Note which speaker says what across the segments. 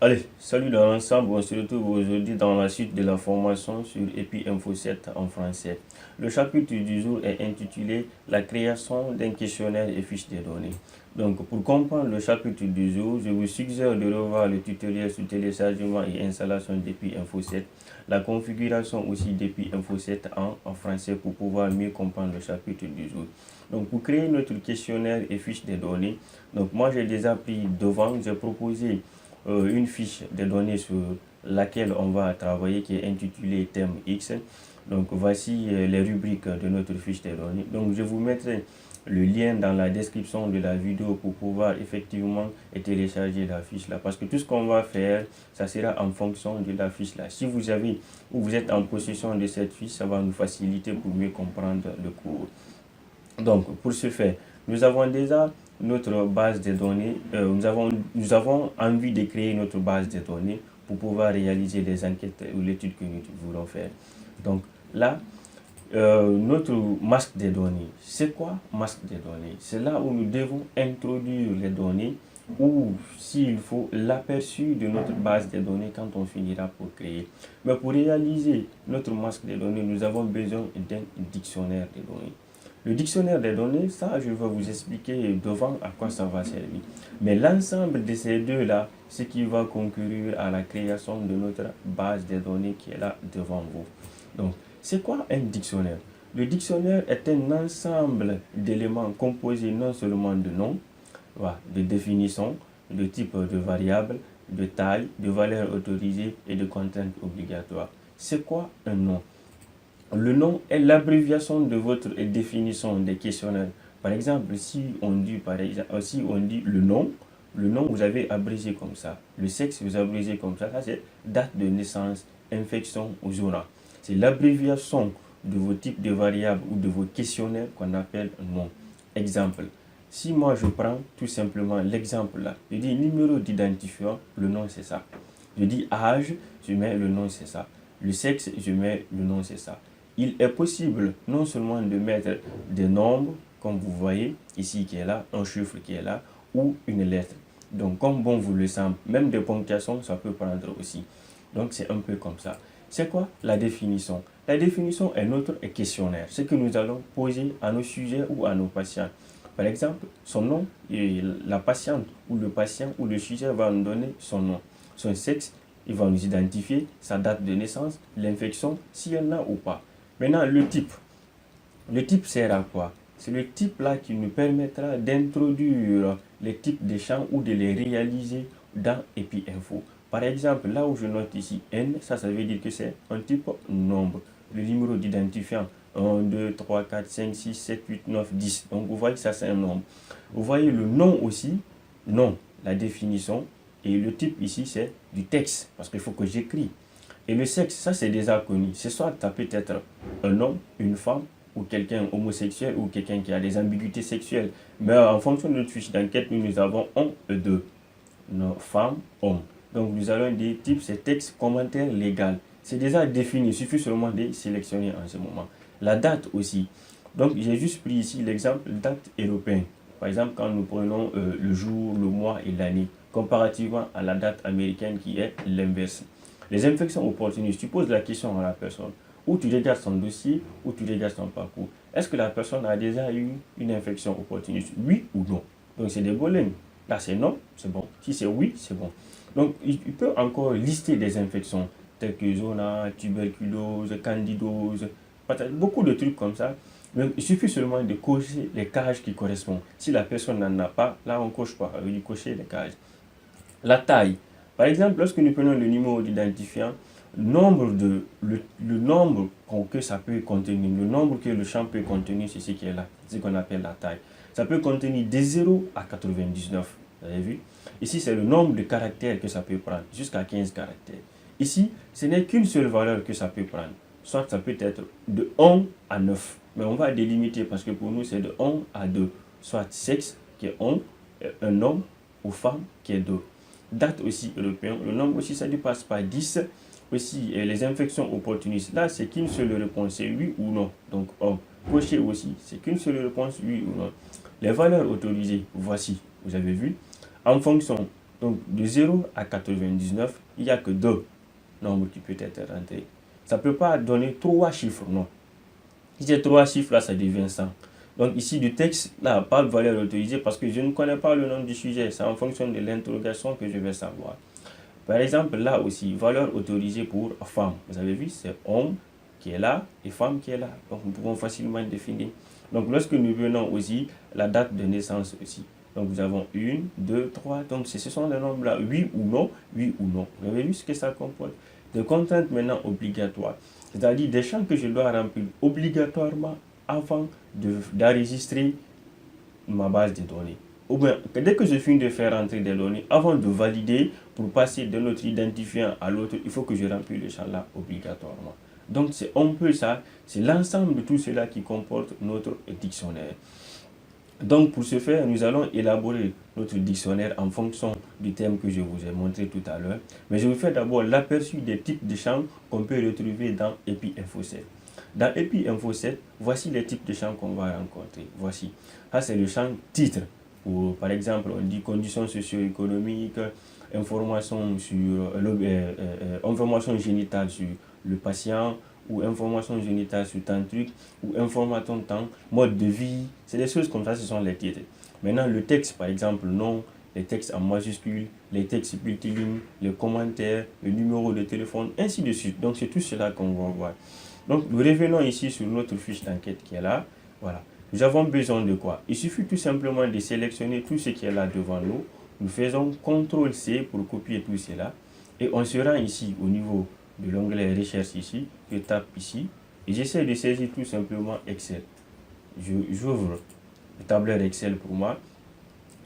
Speaker 1: Allez, salut dans l'ensemble, on se retrouve aujourd'hui dans la suite de la formation sur EPI Info 7 en français. Le chapitre du jour est intitulé La création d'un questionnaire et fiche des données. Donc, pour comprendre le chapitre du jour, je vous suggère de revoir le tutoriel sur téléchargement et installation d'EPI Info 7, la configuration aussi d'EPI Info 7 en français pour pouvoir mieux comprendre le chapitre du jour. Donc, pour créer notre questionnaire et fiche des données, donc moi j'ai déjà pris devant, j'ai proposé une fiche de données sur laquelle on va travailler qui est intitulée thème X. Donc voici les rubriques de notre fiche de données. Donc je vous mettrai le lien dans la description de la vidéo pour pouvoir effectivement télécharger la fiche là, parce que tout ce qu'on va faire ça sera en fonction de la fiche là. Si vous avez ou vous êtes en possession de cette fiche, ça va nous faciliter pour mieux comprendre le cours. Donc, pour ce faire, nous avons déjà notre base de données. Nous avons envie de créer notre base de données pour pouvoir réaliser les enquêtes ou l'étude que nous voulons faire. Donc, là, notre masque de données. C'est quoi masque de données? C'est là où nous devons introduire les données ou, s'il faut, l'aperçu de notre base de données quand on finira pour créer. Mais pour réaliser notre masque de données, nous avons besoin d'un dictionnaire de données. Le dictionnaire des données, ça, je vais vous expliquer devant à quoi ça va servir. Mais l'ensemble de ces deux-là, ce qui va concourir à la création de notre base de données qui est là devant vous. Donc, c'est quoi un dictionnaire? Le dictionnaire est un ensemble d'éléments composés non seulement de noms, de définitions, de types de variables, de taille, de valeurs autorisées et de contraintes obligatoires. C'est quoi un nom? Le nom est l'abréviation de votre définition des questionnaires. Par exemple, si on dit le nom vous avez abrégé comme ça. Le sexe vous abrégé comme ça. Ça c'est date de naissance, infection ou zona. C'est l'abréviation de vos types de variables ou de vos questionnaires qu'on appelle nom. Exemple. Si moi je prends tout simplement l'exemple là, je dis numéro d'identifiant, le nom c'est ça. Je dis âge, je mets le nom c'est ça. Le sexe, je mets le nom c'est ça. Il est possible non seulement de mettre des nombres, comme vous voyez ici qui est là, un chiffre qui est là, ou une lettre. Donc comme bon vous le semble, même des ponctuations, ça peut prendre aussi. Donc c'est un peu comme ça. C'est quoi la définition? La définition est notre questionnaire, ce que nous allons poser à nos sujets ou à nos patients. Par exemple, son nom, et la patiente ou le patient ou le sujet va nous donner son nom. Son sexe, il va nous identifier, sa date de naissance, l'infection, s'il y en a ou pas. Maintenant, le type. Le type sert à quoi? C'est le type là qui nous permettra d'introduire les types de champs ou de les réaliser dans EPI Info. Par exemple, là où je note ici N, ça veut dire que c'est un type nombre. Le numéro d'identifiant 1, 2, 3, 4, 5, 6, 7, 8, 9, 10. Donc vous voyez que ça c'est un nombre. Vous voyez le nom aussi, nom, la définition. Et le type ici c'est du texte parce qu'il faut que j'écris. Et le sexe, ça c'est déjà connu. C'est soit ça peut être un homme, une femme, ou quelqu'un homosexuel, ou quelqu'un qui a des ambiguïtés sexuelles. Mais en fonction de notre fiche d'enquête, nous avons un et deux. Nos femmes, hommes. Donc nous allons des types, c'est texte, commentaire légal. C'est déjà défini, il suffit seulement de sélectionner en ce moment. La date aussi. Donc j'ai juste pris ici l'exemple date européenne. Par exemple, quand nous prenons le jour, le mois et l'année, comparativement à la date américaine qui est l'inverse. Les infections opportunistes, tu poses la question à la personne, ou tu regardes son dossier, ou tu regardes son parcours. Est-ce que la personne a déjà eu une infection opportuniste? Oui ou non? Donc c'est des bolènes. Là c'est non, c'est bon. Si c'est oui, c'est bon. Donc il peut encore lister des infections telles que zona, tuberculose, candidose, beaucoup de trucs comme ça. Donc, il suffit seulement de cocher les cases qui correspondent. Si la personne n'en a pas, là on ne coche pas, on veut cocher les cases. La taille. Par exemple, lorsque nous prenons le numéro d'identifiant, le nombre que ça peut contenir, le nombre que le champ peut contenir, c'est ce qui est là, c'est ce qu'on appelle la taille. Ça peut contenir de 0 à 99. Vous avez vu? Ici, c'est le nombre de caractères que ça peut prendre, jusqu'à 15 caractères. Ici, ce n'est qu'une seule valeur que ça peut prendre. Soit ça peut être de 1 à 9. Mais on va délimiter parce que pour nous, c'est de 1 à 2. Soit sexe, qui est un homme ou femme, qui est 2. Date aussi européenne, le nombre aussi ça ne dépasse pas 10. Aussi, les infections opportunistes, là c'est qu'une seule réponse, c'est oui ou non. Donc, cocher aussi, c'est qu'une seule réponse, oui ou non. Les valeurs autorisées, voici, vous avez vu. En fonction, Donc, de 0 à 99, il n'y a que deux nombres qui peuvent être rentrés. Ça ne peut pas donner trois chiffres, non. Si c'est trois chiffres, là, ça devient 100. Donc ici, du texte, là, pas de valeur autorisée parce que je ne connais pas le nom du sujet. C'est en fonction de l'interrogation que je vais savoir. Par exemple, là aussi, valeur autorisée pour femme. Vous avez vu, c'est homme qui est là et femme qui est là. Donc nous pouvons facilement définir. Donc lorsque nous venons aussi, la date de naissance aussi. Donc nous avons 1, 2, 3. Donc ce sont des nombres là, oui ou non, oui ou non. Vous avez vu ce que ça comporte. Des contraintes maintenant obligatoires. C'est-à-dire des champs que je dois remplir obligatoirement avant d'enregistrer ma base de données. Ou bien, dès que je finis de faire entrer des données, avant de valider, pour passer de notre identifiant à l'autre, il faut que je remplisse le champ là obligatoirement. Donc c'est un peu ça, c'est l'ensemble de tout cela qui comporte notre dictionnaire. Donc pour ce faire, nous allons élaborer notre dictionnaire en fonction du thème que je vous ai montré tout à l'heure. Mais je vous fais d'abord l'aperçu des types de champs qu'on peut retrouver dans EpiInfo 7. Dans EpiInfo 7, voici les types de champs qu'on va rencontrer. Voici. Ça, c'est le champ titre. Ou, par exemple, on dit conditions socio-économiques, information information génitale sur le patient, ou information génitale sur tant de trucs, ou information de temps, mode de vie. C'est des choses comme ça, ce sont les titres. Maintenant, le texte, par exemple, nom, les textes en majuscule, les textes multilignes, les commentaires, le numéro de téléphone, ainsi de suite. Donc, c'est tout cela qu'on va voir. Donc, nous revenons ici sur notre fiche d'enquête qui est là. Voilà. Nous avons besoin de quoi? Il suffit tout simplement de sélectionner tout ce qui est là devant nous. Nous faisons CTRL-C pour copier tout cela. Et on se rend ici au niveau de l'onglet Recherche ici. Je tape ici. Et j'essaie de saisir tout simplement Excel. J'ouvre le tableur Excel pour moi.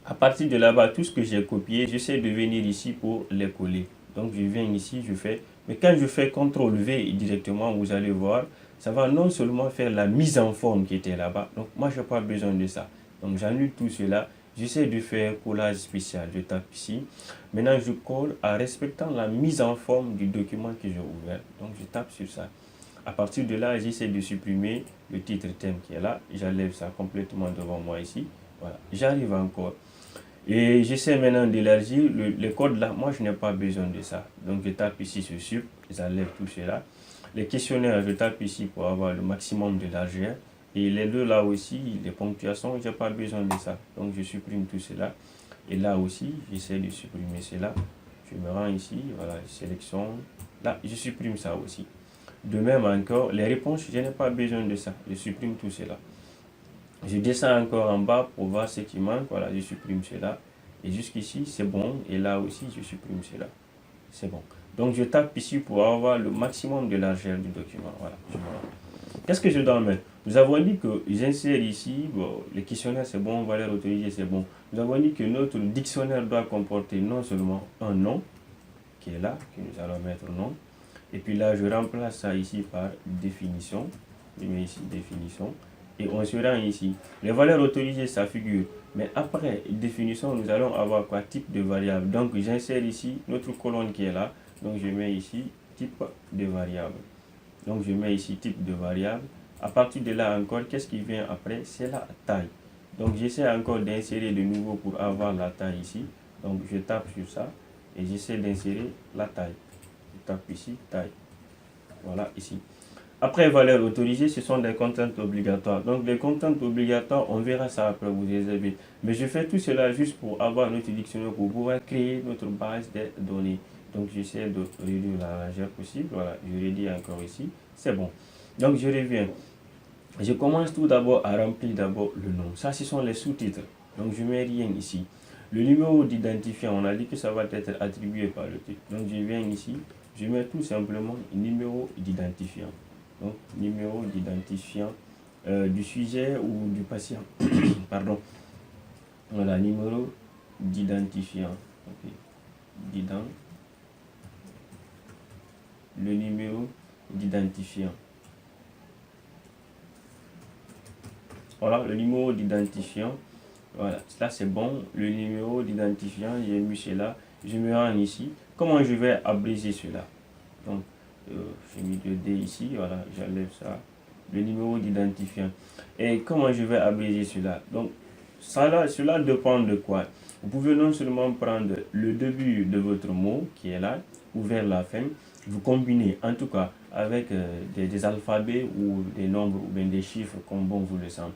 Speaker 1: À partir de là-bas, tout ce que j'ai copié, j'essaie de venir ici pour les coller. Donc, je viens ici, je fais. Mais quand je fais CTRL-V directement, vous allez voir, ça va non seulement faire la mise en forme qui était là-bas. Donc, moi, je n'ai pas besoin de ça. Donc, j'annule tout cela. J'essaie de faire collage spécial. Je tape ici. Maintenant, je colle en respectant la mise en forme du document que j'ai ouvert. Donc, je tape sur ça. À partir de là, j'essaie de supprimer le titre thème qui est là. J'enlève ça complètement devant moi ici. Voilà. J'arrive encore. Et j'essaie maintenant d'élargir le code là. Moi, je n'ai pas besoin de ça. Donc, je tape ici sur sup. J'enlève tout cela. Les questionnaires, je tape ici pour avoir le maximum de largeur. Et les deux là aussi, les ponctuations, je n'ai pas besoin de ça. Donc, je supprime tout cela. Et là aussi, j'essaie de supprimer cela. Je me rends ici, voilà, sélection. Là, je supprime ça aussi. De même encore, les réponses, je n'ai pas besoin de ça. Je supprime tout cela. Je descends encore en bas pour voir ce qui manque. Voilà, je supprime cela. Et jusqu'ici, c'est bon. Et là aussi, je supprime cela. C'est bon. Donc, je tape ici pour avoir le maximum de largeur du document. Voilà. Qu'est-ce que je dois mettre? Nous avons dit que j'insère ici, bon, les questionnaires, c'est bon, valeur autorisée, c'est bon. Nous avons dit que notre dictionnaire doit comporter non seulement un nom, qui est là, que nous allons mettre nom. Et puis là, je remplace ça ici par définition. Je mets ici définition. Et on se rend ici. Les valeurs autorisées, ça figure. Mais après définition, nous allons avoir quoi? Type de variable. Donc, j'insère ici notre colonne qui est là. Donc, je mets ici type de variable. Donc, je mets ici type de variable. À partir de là encore, qu'est-ce qui vient après? C'est la taille. Donc, j'essaie encore d'insérer de nouveau pour avoir la taille ici. Donc, je tape sur ça et j'essaie d'insérer la taille. Je tape ici, taille. Voilà, ici. Après, valeur autorisée, ce sont des contraintes obligatoires. Donc, les contraintes obligatoires, on verra ça après, vous les avez. Mais je fais tout cela juste pour avoir notre dictionnaire, pour pouvoir créer notre base de données. Donc, j'essaie de réduire la largeur possible. Voilà, je réduis encore ici. C'est bon. Donc, je reviens. Je commence tout d'abord à remplir d'abord le nom. Ça, ce sont les sous-titres. Donc, je ne mets rien ici. Le numéro d'identifiant, on a dit que ça va être attribué par le titre. Donc, je viens ici. Je mets tout simplement numéro d'identifiant. Donc, numéro d'identifiant du sujet ou du patient. Pardon. Voilà, numéro d'identifiant. Okay. Le numéro d'identifiant. Voilà, le numéro d'identifiant. Voilà, là c'est bon. Le numéro d'identifiant, j'ai mis cela. Je me rends ici. Comment je vais abréger cela? Donc, j'ai mis le D ici. Voilà, j'enlève ça. Le numéro d'identifiant. Et comment je vais abréger cela? Donc, cela dépend de quoi? Vous pouvez non seulement prendre le début de votre mot qui est là, ou vers la fin, vous combinez en tout cas avec des alphabets ou des nombres ou bien des chiffres comme bon vous le semble.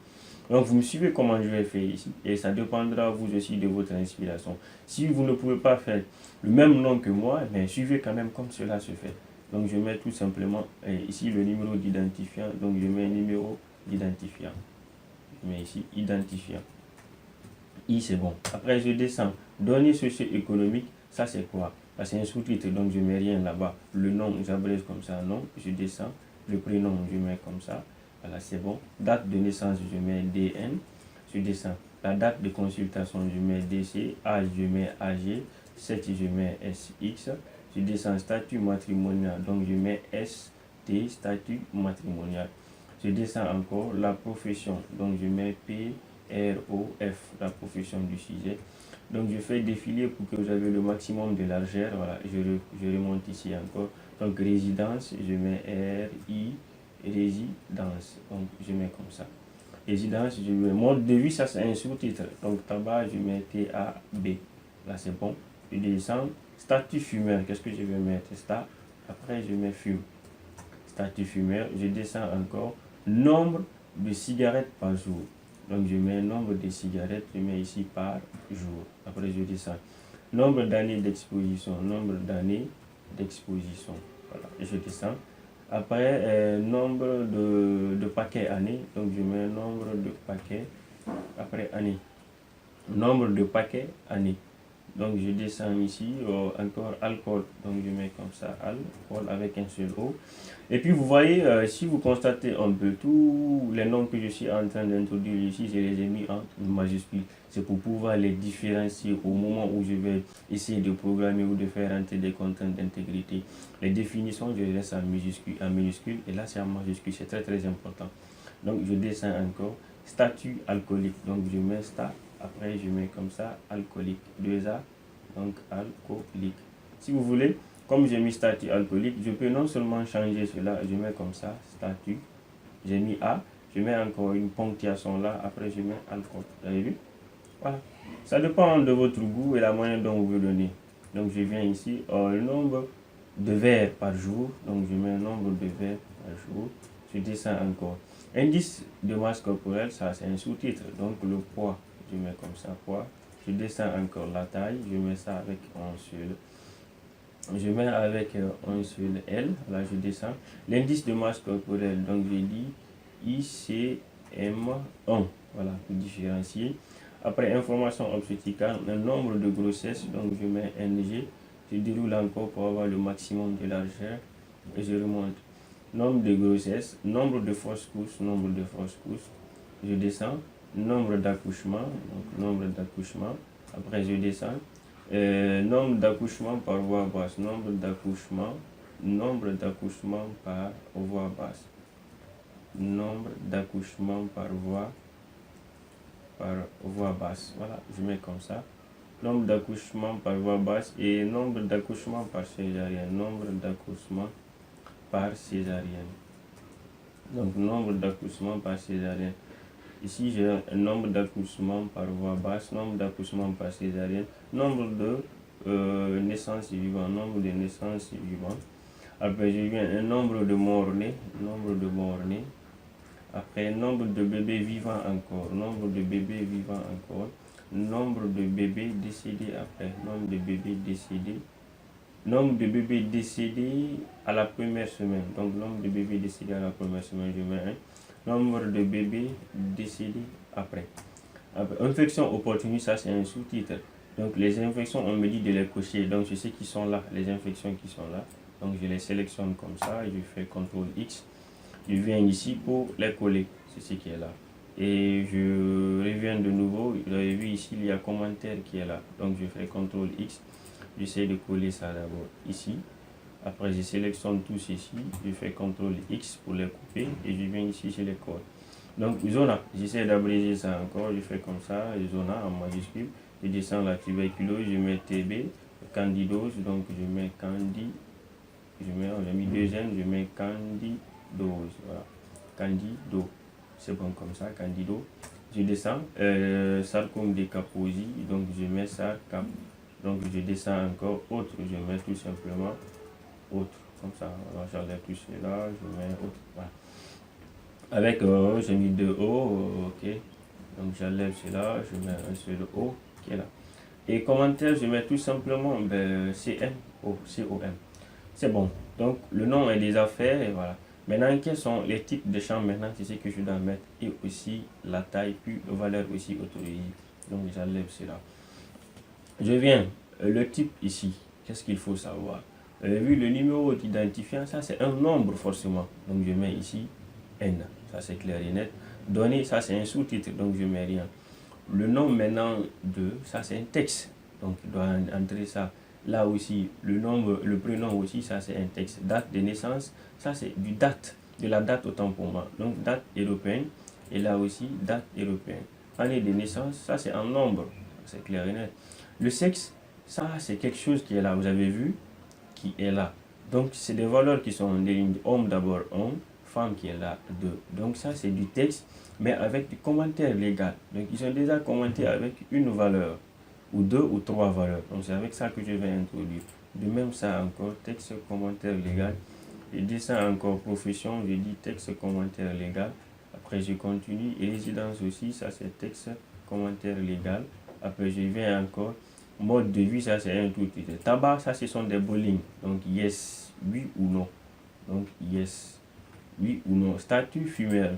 Speaker 1: Donc vous me suivez comment je vais faire ici et ça dépendra vous aussi de votre inspiration. Si vous ne pouvez pas faire le même nom que moi, mais suivez quand même comme cela se fait. Donc je mets tout simplement ici le numéro d'identifiant. Donc je mets numéro d'identifiant. Je mets ici identifiant. I c'est bon. Après je descends. Données socio-économiques, ça c'est quoi? C'est un sous-titre, donc je mets rien là-bas. Le nom, j'abrège comme ça, nom, je descends. Le prénom, je mets comme ça. Voilà, c'est bon. Date de naissance, je mets DN. Je descends. La date de consultation, je mets DC. Âge, je mets AG. Sexe, je mets SX. Je descends. Statut matrimonial, donc je mets ST, statut matrimonial. Je descends encore. La profession, donc je mets PROF, la profession du sujet. Donc je fais défiler pour que vous avez le maximum de largeur. Voilà, je remonte ici encore. Donc résidence, je mets RI, résidence. Donc je mets comme ça. Résidence, je mets mode de vie, ça c'est un sous-titre. Donc tabac, je mets TAB. Là c'est bon. Je descends. Statut fumeur, qu'est-ce que je vais mettre? Stat. Après je mets fume. Statut fumeur, je descends encore. Nombre de cigarettes par jour. Donc je mets nombre de cigarettes, je mets ici par jour. Après je descends. Nombre d'années d'exposition, nombre d'années d'exposition. Voilà, je descends. Après, nombre de paquets années, donc je mets nombre de paquets, après année. Nombre de paquets années. Donc je descends ici, encore alcool, donc je mets comme ça, alcool avec un seul O. Et puis vous voyez, si vous constatez un peu tous les noms que je suis en train d'introduire ici, je les ai mis en majuscule. C'est pour pouvoir les différencier au moment où je vais essayer de programmer ou de faire entrer des contraintes d'intégrité. Les définitions, je les laisse en minuscule et là c'est en majuscule, c'est très très important. Donc je descends encore, statut alcoolique, donc je mets stat. Après, je mets comme ça, alcoolique. 2A, donc alcoolique. Si vous voulez, comme j'ai mis statut alcoolique, je peux non seulement changer cela, je mets comme ça, statut. J'ai mis A, je mets encore une ponctuation là, après je mets alcool. Vous avez vu? Voilà. Ça dépend de votre goût et la moyenne dont vous voulez donner. Donc je viens ici, le nombre de verres par jour. Donc je mets un nombre de verres par jour. Je descends encore. Indice de masse corporelle, ça c'est un sous-titre. Donc le poids. Je mets comme ça, poids. Je descends encore la taille, je mets ça avec un seul. Je mets avec un seul L, là je descends. L'indice de masse corporelle, donc j'ai dit ICM1, voilà, pour différencier. Après, information obstétricale, un nombre de grossesses, donc je mets NG. Je déroule encore pour avoir le maximum de largeur et je remonte. Nombre de grossesses, nombre de fausses couches, nombre de fausses couches. Je descends. Nombre d'accouchements, donc nombre d'accouchements. Après, je descends. Nombre d'accouchements par voie basse, nombre d'accouchements par voie basse. Nombre d'accouchements par voie basse. Voilà, je mets comme ça. Nombre d'accouchements par voie basse et nombre d'accouchements par césarienne. Nombre d'accouchements par césarienne. Donc, nombre d'accouchements par césarienne. Ici, j'ai un nombre d'accouchements par voie basse, nombre d'accouchements par césarienne, nombre de naissances vivantes, nombre de naissances vivantes. Après, je viens un nombre de morts-nés, Après, nombre de bébés vivants encore, nombre de bébés vivants encore, nombre de bébés décédés après, nombre de bébés décédés. Nombre de bébés décédés à la première semaine. Donc, nombre de bébés décédés à la première semaine, je mets 1. Nombre de bébés décédés après. Infection opportuniste, ça c'est un sous-titre. Donc, les infections, on me dit de les cocher. Donc, je sais qu'ils sont là, les infections qui sont là. Donc, je les sélectionne comme ça. Je fais CTRL X. Je viens ici pour les coller. C'est ce qui est là. Et je reviens de nouveau. Vous avez vu ici, il y a commentaire qui est là. Donc, je fais CTRL X. J'essaie de coller ça d'abord ici. Après, je sélectionne tout ceci. Je fais CTRL X pour les couper. Et je viens ici, je les colle. Donc, zona. J'essaie d'abréger ça encore. Je fais comme ça. Zona en majuscule. Je descends la tuberculose. Je mets TB. Candidose. Donc, je mets candi. J'ai mis 2 N. Je mets candidose. Voilà. Candido. C'est bon comme ça. Candido. je descends, Sarcom de Kaposi, donc je mets ça, Cap, donc je descends encore, autre, je mets tout simplement autre, comme ça, alors j'enlève tout cela, je mets autre, voilà. Avec, j'ai mis 2 O, ok, donc j'enlève cela, je mets un seul O qui est là. Et commentaire, je mets tout simplement COM. C'est bon. Donc le nom est déjà fait et voilà. Maintenant, quels sont les types de champs maintenant, c'est ce que je dois mettre et aussi la taille, puis valeur aussi autorisée. Donc j'enlève cela. Je viens, le type ici, qu'est-ce qu'il faut savoir? Vu le numéro d'identifiant, ça c'est un nombre forcément. Donc je mets ici N, ça c'est clair et net. Données, ça c'est un sous-titre, donc je mets rien. Le nom maintenant de, ça c'est un texte, donc je dois entrer ça. Là aussi, le nombre, le prénom aussi, ça c'est un texte. Date de naissance, ça c'est du date, de la date autant pour moi. Donc date européenne, et là aussi, date européenne. Année de naissance, ça c'est un nombre, c'est clair et net. Le sexe, ça c'est quelque chose qui est là, vous avez vu, qui est là. Donc c'est des valeurs qui sont des lignes, homme d'abord, homme, femme qui est là, 2. Donc ça c'est du texte, mais avec du commentaire légal. Donc ils sont déjà commentés avec une valeur, ou 2 ou 3 valeurs. Donc c'est avec ça que je vais introduire. De même ça encore, texte, commentaire légal. Je dis ça encore, profession, je dis texte, commentaire légal. Après je continue, et résidence aussi, ça c'est texte, commentaire légal. Après je viens encore, mode de vie, ça c'est un tout petit. Tabac, ça ce sont des bowling. Donc yes, oui ou non. Donc yes, oui ou non. Statut fumeur.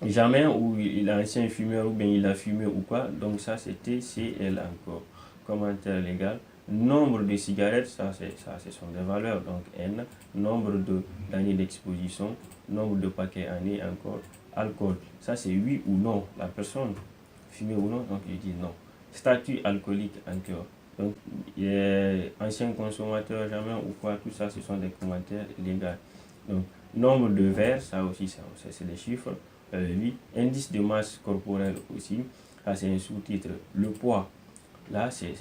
Speaker 1: Jamais où il a ancien fumeur ou bien il a fumé ou quoi. Donc ça c'est TCL encore. Commentaire légal. Nombre de cigarettes, ça ce sont des valeurs. Donc N. Nombre d'années d'exposition. Nombre de paquets années encore. Alcool. Ça c'est oui ou non. La personne fumé ou non. Donc je dis non. Statut alcoolique encore. Donc ancien consommateur jamais ou quoi. Tout ça ce sont des commentaires légaux. Donc nombre de verres, ça aussi c'est des chiffres. Oui, indice de masse corporelle aussi, ça c'est un sous-titre. Le poids, là c'est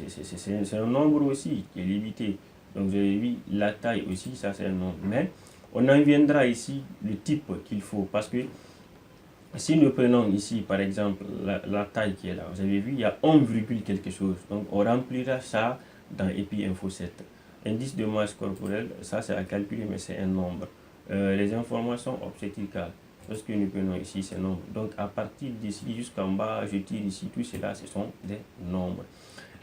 Speaker 1: un nombre aussi qui est limité. Donc j'ai vu la taille aussi, ça c'est un nombre. Mais on en viendra ici le type qu'il faut, parce que si nous prenons ici par exemple la taille qui est là, vous avez vu il y a 1, quelque chose. Donc on remplira ça dans EPI Info 7. Indice de masse corporelle, ça c'est à calculer mais c'est un nombre. Les informations obstétricales. Lorsque nous prenons ici ces nombres, donc à partir d'ici jusqu'en bas, je tire ici, tout cela, ce sont des nombres.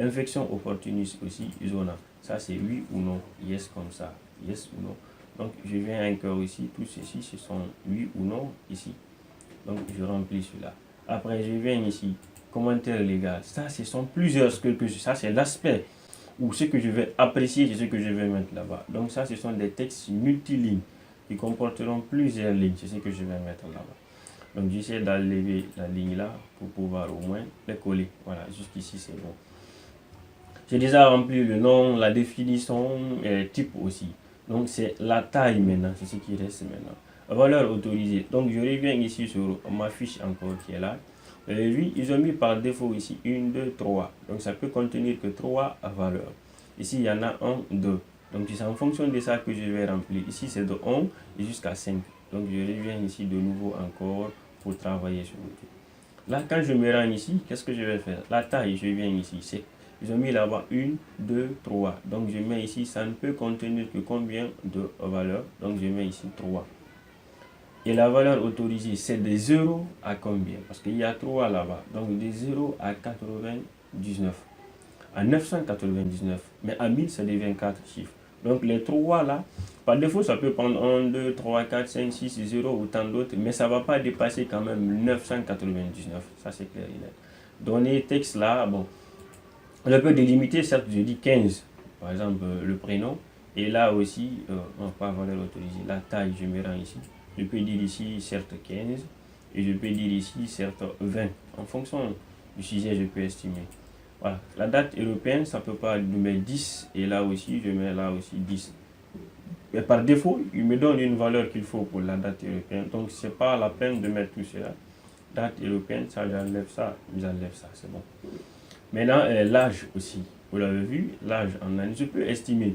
Speaker 1: Infection opportuniste aussi, zona. Ça c'est oui ou non, yes comme ça, yes ou non. Donc je viens encore ici, tout ceci, ce sont oui ou non ici. Donc je remplis cela. Après je viens ici, commentaire légal. Ça ce sont plusieurs, ça c'est l'aspect ou ce que je vais apprécier, c'est ce que je vais mettre là-bas. Donc ça ce sont des textes multilignes qui comporteront plusieurs lignes, c'est ce que je vais mettre là-bas. Donc j'essaie d'enlever la ligne là pour pouvoir au moins les coller. Voilà, jusqu'ici c'est bon. J'ai déjà rempli le nom, la définition et type aussi. Donc c'est la taille maintenant, c'est ce qui reste maintenant. Valeur autorisée. Donc je reviens ici sur ma fiche encore qui est là. Oui, ils ont mis par défaut ici 1, 2, 3. Donc ça peut contenir que 3 valeurs. Ici il y en a 1, 2. Donc c'est en fonction de ça que je vais remplir. Ici c'est de 1 et jusqu'à 5. Donc je reviens ici de nouveau encore pour travailler sur le truc. Là quand je me rends ici, qu'est-ce que je vais faire? La taille, je viens ici. Ils ont mis là-bas 1, 2, 3. Donc je mets ici, ça ne peut contenir que combien de valeurs? Donc je mets ici 3. Et la valeur autorisée, c'est de 0 à combien? Parce qu'il y a 3 là-bas. Donc de 0 à 99. À 999. Mais à 1000, ça devient 4 chiffres. Donc les 3 là, par défaut, ça peut prendre 1, 2, 3, 4, 5, 6, 0 ou tant d'autres. Mais ça ne va pas dépasser quand même 999. Ça c'est clair et net. Donner texte là, bon. On peut délimiter, certes, je dis 15. Par exemple, le prénom. Et là aussi, pas valeur autorisée. La taille, je me rends ici. Je peux dire ici, certes, 15. Et je peux dire ici, certes, 20. En fonction du sujet, je peux estimer. Voilà. La date européenne, ça peut pas nous mettre 10. Et là aussi, je mets là aussi 10. Mais par défaut, il me donne une valeur qu'il faut pour la date européenne. Donc, c'est pas la peine de mettre tout cela. Date européenne, ça, j'enlève ça. J'enlève ça, c'est bon. Maintenant, l'âge aussi. Vous l'avez vu, l'âge en année. Je peux estimer.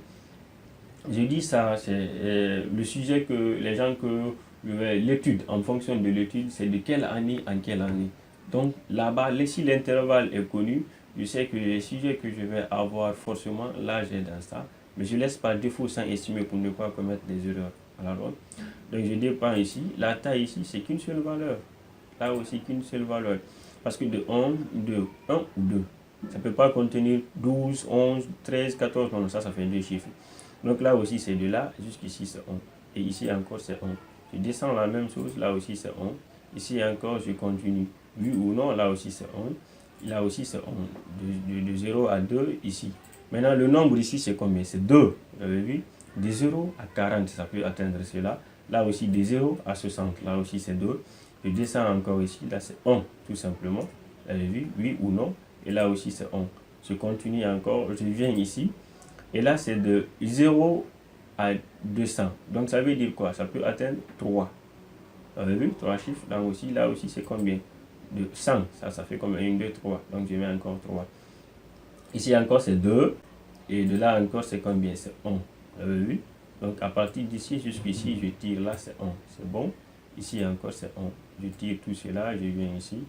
Speaker 1: Je dis ça, c'est le sujet que les gens que l'étude, en fonction de l'étude, c'est de quelle année en quelle année. Donc là-bas, si l'intervalle est connu, je sais que les sujets que je vais avoir forcément, là j'ai dans ça. Mais je laisse par défaut sans estimer pour ne pas commettre des erreurs à la longue. Donc je dépends ici. La taille ici, c'est qu'une seule valeur. Là aussi qu'une seule valeur. Parce que de 1 ou 2. Ça ne peut pas contenir 12, 11, 13, 14. Non, ça fait deux chiffres. Donc là aussi c'est de là jusqu'ici c'est 1. Et ici encore c'est 1. Je descends la même chose, là aussi c'est 1. Ici encore je continue. Oui ou non, là aussi c'est 1. Là aussi c'est 1. De 0 à 2 ici. Maintenant le nombre ici c'est combien? C'est 2. Vous avez vu? De 0 à 40, ça peut atteindre cela. Là aussi de 0 à 60, là aussi c'est 2. Je descends encore ici, là c'est 1 tout simplement. Vous avez vu? Oui ou non? Et là aussi c'est 1. Je continue encore, je viens ici. Et là c'est de 0 à 200. Donc ça veut dire quoi? Ça peut atteindre 3. Vous avez vu? 3 chiffres. Là aussi c'est combien? De 100. Ça fait comme 1, 2, 3. Donc je mets encore 3. Ici encore c'est 2. Et de là encore c'est combien? C'est 1. Vous avez vu? Donc à partir d'ici jusqu'ici, je tire là, c'est 1. C'est bon. Ici encore c'est 1. Je tire tout cela, je viens ici.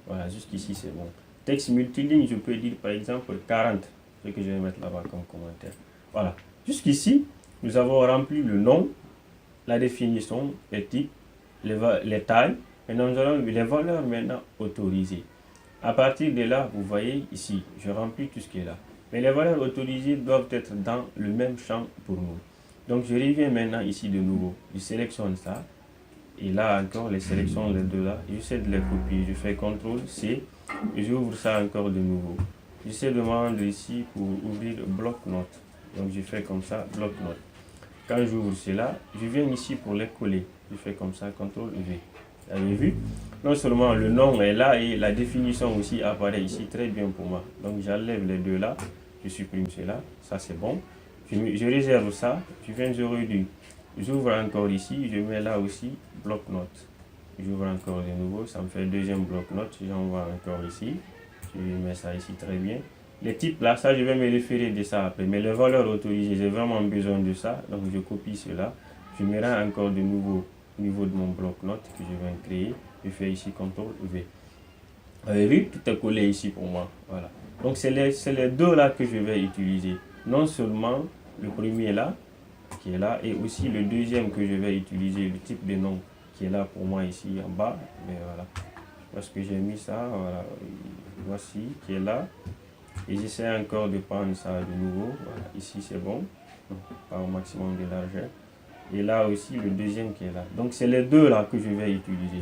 Speaker 1: Voilà, jusqu'ici c'est bon. Texte multiligne, je peux dire par exemple 40. Ce que je vais mettre là-bas comme commentaire. Voilà. Jusqu'ici, nous avons rempli le nom, la définition, les types, les tailles. Maintenant, nous allons les valeurs maintenant autorisées. À partir de là, vous voyez ici, je remplis tout ce qui est là. Mais les valeurs autorisées doivent être dans le même champ pour nous. Donc, je reviens maintenant ici de nouveau. Je sélectionne ça. Et là encore, les sélections, les deux là, j'essaie de les copier. Je fais CTRL-C et j'ouvre ça encore de nouveau. J'essaie de me rendre ici pour ouvrir bloc-notes. Donc, je fais comme ça, bloc-notes. Quand j'ouvre cela, je viens ici pour les coller. Je fais comme ça, CTRL-V. Vous avez vu? Non seulement le nom est là et la définition aussi apparaît ici, très bien pour moi. Donc, j'enlève les deux là, je supprime cela, ça c'est bon. Je réserve ça, je viens de réduire. J'ouvre encore ici, je mets là aussi bloc-notes. J'ouvre encore de nouveau, ça me fait deuxième bloc-notes. J'envoie encore ici, je mets ça ici très bien. Les types là, ça je vais me référer de ça après. Mais les valeurs autorisées, j'ai vraiment besoin de ça. Donc je copie cela. Je me rends encore de nouveau au niveau de mon bloc-notes que je viens créer. Je fais ici CTRL-V. Vous avez vu, tout est collé ici pour moi. Voilà. Donc c'est les deux là que je vais utiliser. Non seulement le premier là, qui est là, et aussi le deuxième que je vais utiliser, le type de nom qui est là pour moi ici en bas. Mais voilà. Parce que j'ai mis ça, voilà. Voici, qui est là. Et j'essaie encore de prendre ça de nouveau. Voilà. Ici c'est bon. Pas au maximum de largeur. Et là aussi le deuxième qui est là. Donc c'est les deux là que je vais utiliser.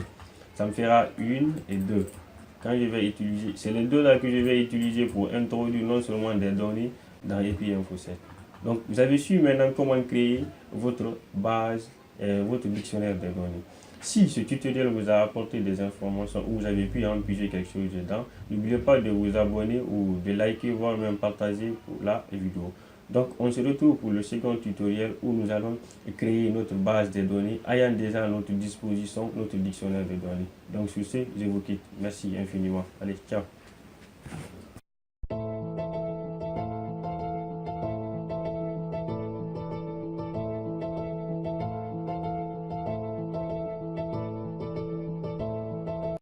Speaker 1: Ça me fera 1 et 2. Quand je vais utiliser, c'est les deux là que je vais utiliser pour introduire non seulement des données dans EPI Info 7. Donc vous avez su maintenant comment créer votre base, votre dictionnaire des données. Si ce tutoriel vous a apporté des informations ou vous avez pu en piger quelque chose dedans, n'oubliez pas de vous abonner ou de liker, voire même partager pour la vidéo. Donc on se retrouve pour le second tutoriel où nous allons créer notre base de données ayant déjà à notre disposition notre dictionnaire de données. Donc sur ce, je vous quitte. Merci infiniment. Allez, ciao.